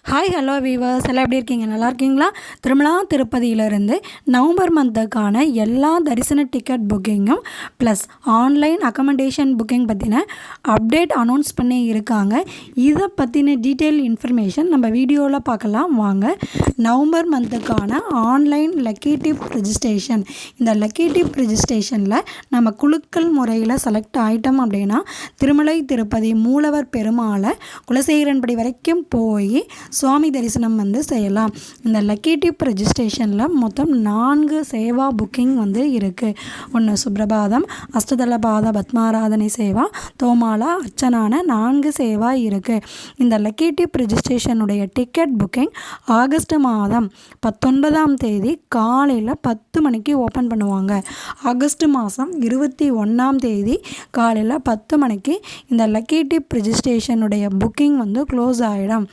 Hi hello viewers எல்லாம் எப்படி இருக்கீங்க? நல்லா இருக்கீங்களா? திருமலா திருப்பதியிலிருந்து நவம்பர் மந்த்துக்கான எல்லா தரிசன டிக்கெட் புக்கிங்கும் ப்ளஸ் ஆன்லைன் அக்கமண்டேஷன் புக்கிங் பற்றின அப்டேட் அனௌன்ஸ் பண்ணி இருக்காங்க. இதை பற்றின டீட்டெயில் இன்ஃபர்மேஷன் நம்ம வீடியோவில் பார்க்கலாம் வாங்க. நவம்பர் மந்த்துக்கான ஆன்லைன் லக்கி டிப் ரிஜிஸ்ட்ரேஷன். இந்த லக்கி டிப் ரிஜிஸ்ட்ரேஷனில் நம்ம குலுக்கல் முறையில் செலக்ட் ஆகிட்டோம் அப்படின்னா திருமலை திருப்பதி மூலவர் பெருமாளை குலசேகரன்படி வரைக்கும் போய் சுவாமி தரிசனம் செய்யலாம். இந்த லக்கி டிப் ரெஜிஸ்ட்ரேஷனில் மொத்தம் 4 சேவா புக்கிங் இருக்குது. ஒன்று சுப்ரபாதம், அஷ்டதளபாத பத்மாராதனை சேவா, தோமாலா, அர்ச்சனான 4 சேவா இருக்குது. இந்த லக்கி டிப் ரெஜிஸ்ட்ரேஷனுடைய டிக்கெட் புக்கிங் ஆகஸ்ட் மாதம் 19ஆம் தேதி காலையில் 10 மணிக்கு ஓப்பன் பண்ணுவாங்க. ஆகஸ்ட் மாதம் 21ஆம் தேதி காலையில் 10 மணிக்கு இந்த லக்கி டிப் ரெஜிஸ்ட்ரேஷனுடைய புக்கிங் க்ளோஸ் ஆகிடும்.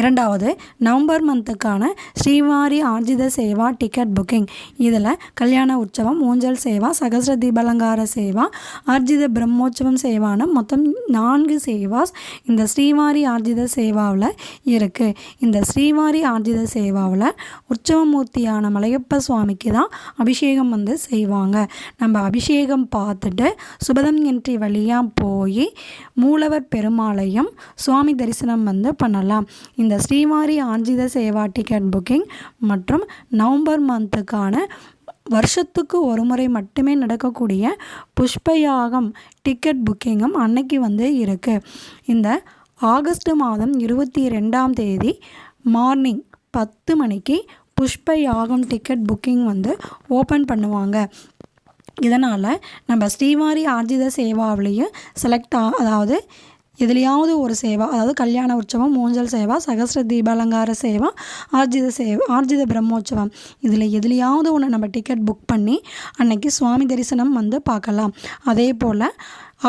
இரண்டாவது, நவம்பர் மந்த்துக்கான ஸ்ரீவாரி ஆர்ஜித சேவா டிக்கெட் புக்கிங். இதில் கல்யாண உற்சவம், ஊஞ்சல் சேவா, சகஸ்ர தீபாலங்கார சேவா, ஆர்ஜித பிரம்மோற்சவம் சேவான மொத்தம் 4 சேவாஸ் இந்த ஸ்ரீவாரி ஆர்ஜித சேவாவில் இருக்குது. இந்த ஸ்ரீவாரி ஆர்ஜித சேவாவில் உற்சவமூர்த்தியான மலையப்ப சுவாமிக்கு தான் அபிஷேகம் செய்வாங்க. நம்ம அபிஷேகம் பார்த்துட்டு சுபதம் என்ட்ரி வழியாக போய் மூலவர் பெருமாளையும் சுவாமி தரிசனம் பண்ணலாம். இந்த ஸ்ரீவாரி ஆர்ஜித சேவா டிக்கெட் புக்கிங் மற்றும் நவம்பர் மந்த்துக்கான வருஷத்துக்கு ஒரு முறை மட்டுமே நடக்கக்கூடிய புஷ்பயாகம் டிக்கெட் புக்கிங்கும் அன்னைக்கு இருக்குது. இந்த ஆகஸ்ட் மாதம் 22ஆம் தேதி மார்னிங் 10 மணிக்கு புஷ்பயாகம் டிக்கெட் புக்கிங் ஓப்பன் பண்ணுவாங்க. இதனால் நம்ம ஸ்ரீவாரி ஆர்ஜித சேவாவிலையும் அதாவது எதுலையாவது ஒரு சேவா, அதாவது கல்யாண உற்சவம், ஊஞ்சல் சேவா, சகஸ்ர தீபாலங்கார சேவா, ஆர்ஜித பிரம்மோற்சவம், இதில் எதுலையாவது ஒன்று நம்ம டிக்கெட் புக் பண்ணி அன்னைக்கு சுவாமி தரிசனம் பார்க்கலாம். அதே போல்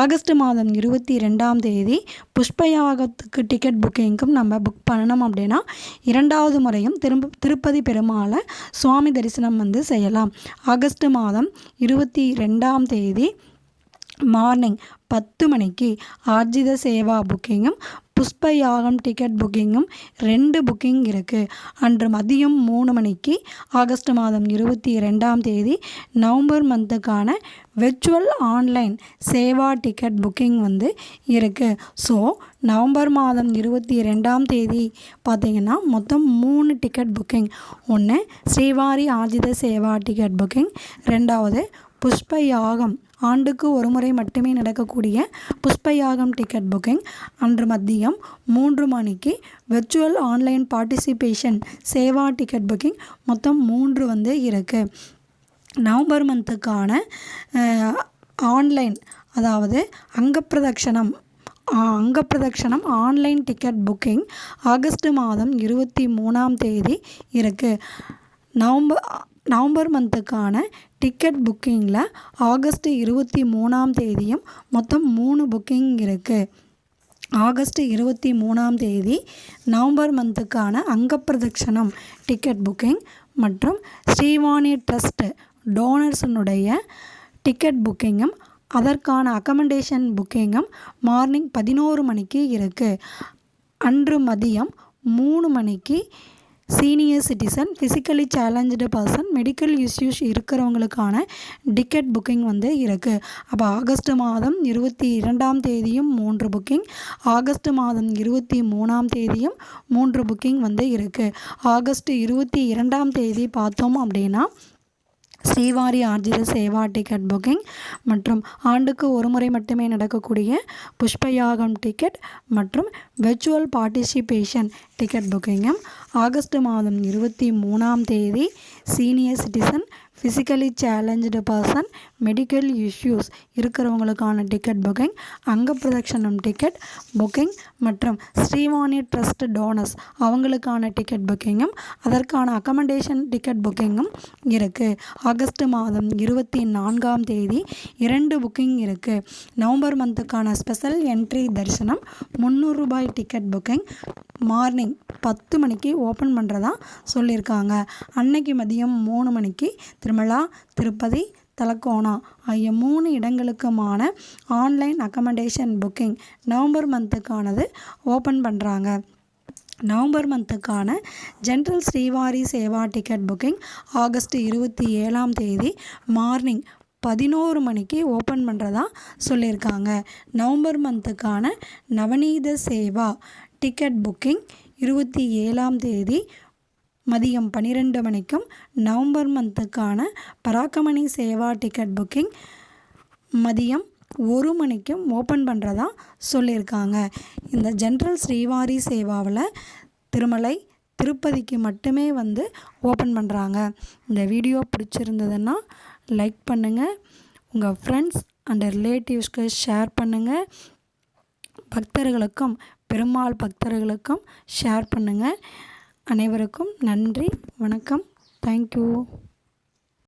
ஆகஸ்ட் மாதம் 22ஆம் தேதி புஷ்பயாகத்துக்கு டிக்கெட் புக்கிங்க்கும் நம்ம புக் பண்ணணும் அப்படின்னா 2வது முறையும் திருப்பதி பெருமாளை சுவாமி தரிசனம் செய்யலாம். ஆகஸ்ட் மாதம் 22ஆம் தேதி மார்னிங் 10 மணிக்கு ஆர்ஜித சேவா புக்கிங்கும் புஷ்பயாகம் டிக்கெட் புக்கிங்கும் 2 புக்கிங் இருக்குது. அன்று மதியம் 3 மணிக்கு ஆகஸ்ட் மாதம் 22ஆம் தேதி நவம்பர் மந்த்துக்கான விர்ச்சுவல் ஆன்லைன் சேவா டிக்கெட் புக்கிங் இருக்குது. ஸோ நவம்பர் மாதம் 22ஆம் தேதி பார்த்திங்கன்னா மொத்தம் 3 டிக்கெட் புக்கிங். ஒன்று ஸ்ரீவாரி ஆர்ஜித சேவா டிக்கெட் புக்கிங், 2வது புஷ்பயாகம் ஆண்டுக்கு ஒரு முறை மட்டுமே நடக்கக்கூடிய புஷ்பயாகம் டிக்கெட் புக்கிங் அன்று மதியம் 3 மணிக்கு virtual online participation Seva ticket booking மொத்தம் 3 இருக்குது. நவம்பர் மந்த்துக்கான ஆன்லைன், அதாவது அங்கப்பிரதட்சணம் ஆன்லைன் டிக்கெட் புக்கிங் ஆகஸ்ட் மாதம் 23ஆம் தேதி இருக்குது. நவம்பர் மந்த்துக்கான டிக்கெட் புக்கிங்கில் ஆகஸ்ட் 23ஆம் தேதியும் மொத்தம் 3 புக்கிங் இருக்குது. ஆகஸ்ட் 23ஆம் தேதி நவம்பர் மந்த்துக்கான அங்கப்பிரதட்சணம் டிக்கெட் புக்கிங் மற்றும் ஸ்ரீவாணி ட்ரஸ்ட் டோனர்ஸினுடைய டிக்கெட் புக்கிங்கும் அதற்கான அக்கமண்டேஷன் புக்கிங்கும் மார்னிங் 11 மணிக்கு இருக்குது. அன்று மதியம் 3 மணிக்கு senior citizen, physically challenge person, medical issues இருக்கிறவங்களுக்கான டிக்கெட் புக்கிங் இருக்குது. அப்போ ஆகஸ்ட் மாதம் 22ஆம் தேதியும் 3 புக்கிங், ஆகஸ்ட் மாதம் 23ஆம் தேதியும் 3 புக்கிங் இருக்குது. ஆகஸ்ட் 22ஆம் தேதி பார்த்தோம் அப்படின்னா ஸ்ரீவாரி ஆர்ஜித சேவா டிக்கெட் புக்கிங் மற்றும் ஆண்டுக்கு ஒரு முறை மட்டுமே நடக்கக்கூடிய புஷ்பயாகம் டிக்கெட் மற்றும் விர்ச்சுவல் பார்ட்டிசிபேஷன் டிக்கெட் புக்கிங்கும், ஆகஸ்ட் மாதம் 23ஆம் தேதி senior citizen, physically challenge person, medical issues இருக்கிறவங்களுக்கான டிக்கெட் புக்கிங், அங்கப்பிரதட்சணம் டிக்கெட் புக்கிங் மற்றும் ஸ்ரீவாணி ட்ரஸ்ட் டோனர்ஸ் அவங்களுக்கான டிக்கெட் புக்கிங்கும் அதற்கான அக்கமண்டேஷன் டிக்கெட் புக்கிங்கும் இருக்குது. ஆகஸ்ட் மாதம் 24ஆம் தேதி 2 புக்கிங் இருக்குது. நவம்பர் மந்த்துக்கான ஸ்பெஷல் என்ட்ரி தரிசனம் 300 ரூபாய் டிக்கெட் புக்கிங் மார்னிங் 10 மணிக்கு ஓப்பன் பண்ணுறதா சொல்லியிருக்காங்க. அன்னைக்கு மதியம் 3 மணிக்கு திருமலா திருப்பதி தலக்கோணா ஆகிய 3 இடங்களுக்குமான ஆன்லைன் அக்கமண்டேஷன் புக்கிங் நவம்பர் மந்த்துக்கானது ஓப்பன் பண்ணுறாங்க. நவம்பர் மந்த்துக்கான ஜென்ரல் ஸ்ரீவாரி சேவா டிக்கெட் புக்கிங் ஆகஸ்ட் 27 மார்னிங் 11 மணிக்கு ஓப்பன் பண்ணுறதா சொல்லியிருக்காங்க. நவம்பர் மந்த்துக்கான நவநீத சேவா டிக்கெட் புக்கிங் 27 மதியம் 12 மணிக்கும், நவம்பர் மந்த்துக்கான பராக்கமணி சேவா டிக்கெட் புக்கிங் மதியம் 1 மணிக்கும் ஓப்பன் பண்ணுறதா சொல்லியிருக்காங்க. இந்த ஜென்ரல் ஸ்ரீவாரி சேவாவில் திருமலை திருப்பதிக்கு மட்டுமே ஓப்பன் பண்ணுறாங்க. இந்த வீடியோ பிடிச்சிருந்ததுன்னா லைக் பண்ணுங்கள், உங்கள் ஃப்ரெண்ட்ஸ் அண்ட் ரிலேட்டிவ்ஸ்க்கு ஷேர் பண்ணுங்கள், பக்தர்களுக்கும் பெருமாள் பக்தர்களுக்கும் ஷேர் பண்ணுங்கள். அனைவருக்கும் நன்றி, வணக்கம், தேங்க்யூ.